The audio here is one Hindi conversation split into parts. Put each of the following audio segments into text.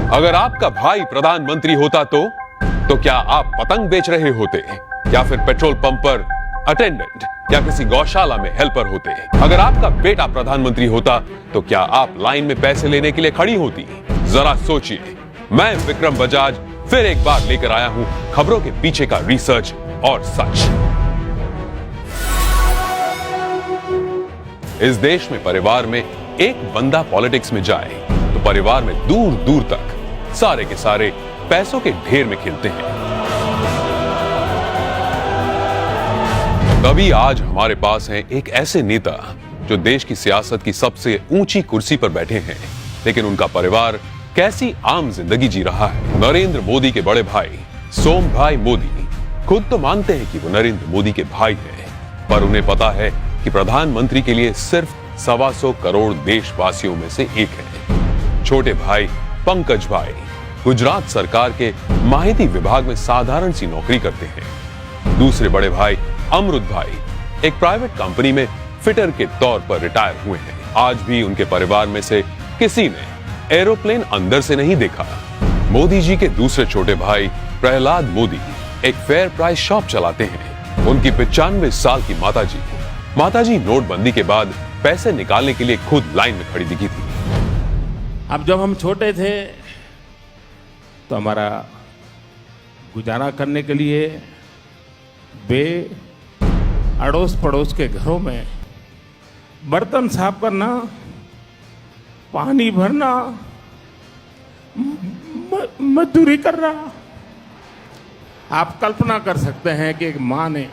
अगर आपका भाई प्रधानमंत्री होता तो क्या आप पतंग बेच रहे होते या फिर पेट्रोल पंप पर अटेंडेंट या किसी गौशाला में हेल्पर होते? अगर आपका बेटा प्रधानमंत्री होता तो क्या आप लाइन में पैसे लेने के लिए खड़ी होती? जरा सोचिए। मैं विक्रम बजाज फिर एक बार लेकर आया हूं खबरों के पीछे का रिसर्च और सच। इस देश में परिवार में एक बंदा पॉलिटिक्स में जाए तो परिवार में दूर दूर तक सारे के सारे पैसों के ढेर में खिलते हैं। तभी आज हमारे पास हैं एक ऐसे नेता जो देश की सियासत की सबसे ऊंची कुर्सी पर बैठे हैं, लेकिन उनका परिवार कैसी आम जिंदगी जी रहा है। नरेंद्र मोदी के बड़े भाई सोम भाई मोदी खुद तो मानते हैं कि वो नरेंद्र मोदी के भाई हैं, पर उन्हें पता है कि प्रधानमंत्री के लिए सिर्फ 125 करोड़ देशवासियों में से एक है। छोटे भाई पंकज भाई गुजरात सरकार के माहिती विभाग में साधारण सी नौकरी करते हैं। दूसरे बड़े भाई अमृत भाई एक प्राइवेट कंपनी में फिटर के तौर पर रिटायर हुए हैं। आज भी उनके परिवार में से किसी ने एरोप्लेन अंदर से नहीं देखा। मोदी जी के दूसरे छोटे भाई प्रहलाद मोदी एक फेयर प्राइस शॉप चलाते हैं। उनकी 95 साल की माताजी नोटबंदी के बाद पैसे निकालने के लिए खुद लाइन में खड़ी दिखी थी। अब जब हम छोटे थे तो हमारा गुजारा करने के लिए वे अड़ोस पड़ोस के घरों में बर्तन साफ करना, पानी भरना, मजदूरी करना। आप कल्पना कर सकते हैं कि एक मां ने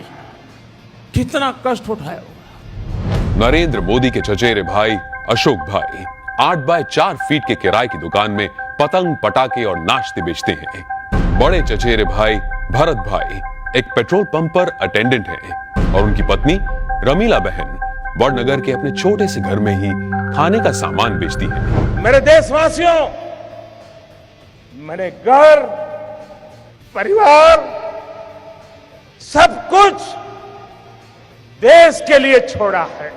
कितना कष्ट उठाया होगा। नरेंद्र मोदी के चचेरे भाई अशोक भाई 8 बाय 4 फीट के किराए की दुकान में पतंग पटाखे और नाश्ते बेचते हैं। बड़े चचेरे भाई भरत भाई एक पेट्रोल पंप पर अटेंडेंट हैं और उनकी पत्नी रमीला बहन वडनगर के अपने छोटे से घर में ही खाने का सामान बेचती है। मेरे देशवासियों, मैंने घर, परिवार, सब कुछ देश के लिए छोड़ा है।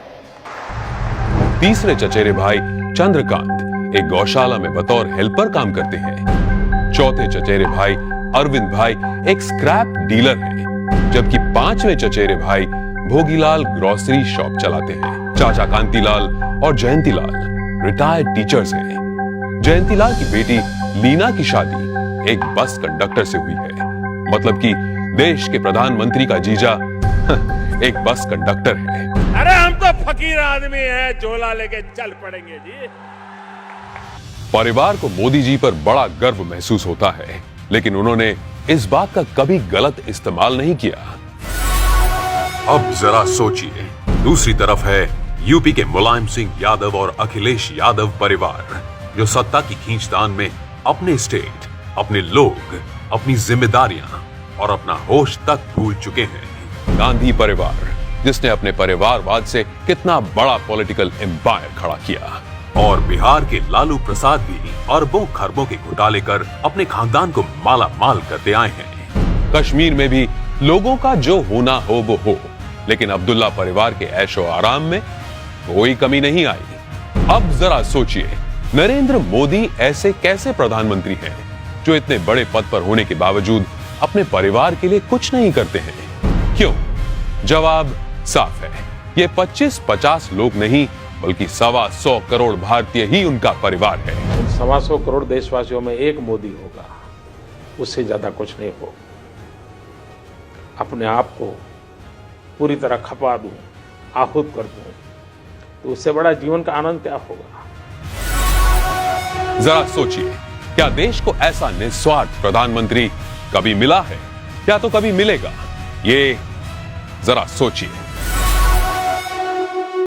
तीसरे चचेरे भाई चंद्रकांत एक गौशाला में बतौर हेल्पर काम करते हैं। चौथे चचेरे भाई अरविंद भाई एक स्क्रैप डीलर हैं, जबकि पांचवें चचेरे भाई भोगीलाल ग्रोसरी शॉप चलाते हैं। चाचा कांतीलाल और जयंतीलाल रिटायर्ड टीचर्स हैं। जयंतीलाल की बेटी लीना की शादी एक बस कंडक्टर से हुई है। मतलब कि देश के प्रधानमंत्री का जीजा एक बस कंडक्टर है। अरे हम तो फकीर आदमी हैं, झोला लेके चल पड़ेंगे जी। परिवार को मोदी जी पर बड़ा गर्व महसूस होता है, लेकिन उन्होंने इस बात का कभी गलत इस्तेमाल नहीं किया। अब जरा सोचिए, दूसरी तरफ है यूपी के मुलायम सिंह यादव और अखिलेश यादव परिवार, जो सत्ता की खींचतान में अपने स्टेट, अपने लोग, अपनी जिम्मेदारियां और अपना होश तक भूल चुके हैं। गांधी परिवार जिसने अपने परिवारवाद से कितना बड़ा पॉलिटिकल एम्पायर खड़ा किया, और बिहार के लालू प्रसाद भी अरबों खरबों के घोटाले कर अपने खानदान को माला माल करते आए हैं। कश्मीर में भी लोगों का जो होना हो वो हो, लेकिन अब्दुल्ला परिवार के ऐशो आराम में कोई कमी नहीं आई। अब जरा सोचिए, नरेंद्र मोदी ऐसे कैसे प्रधानमंत्री हैं जो इतने बड़े पद पर होने के बावजूद अपने परिवार के लिए कुछ नहीं करते हैं? क्यों? जवाब साफ है, ये 25-50 लोग नहीं बल्कि 125 करोड़ भारतीय ही उनका परिवार है। 125 करोड़ देशवासियों में एक मोदी होगा, उससे ज्यादा कुछ नहीं हो। अपने आप को पूरी तरह खपा दूं, आहूत कर दूं, तो उससे बड़ा जीवन का आनंद क्या होगा? जरा सोचिए, क्या देश को ऐसा निस्वार्थ प्रधानमंत्री कभी मिला है या तो कभी मिलेगा? ये जरा सोचिए।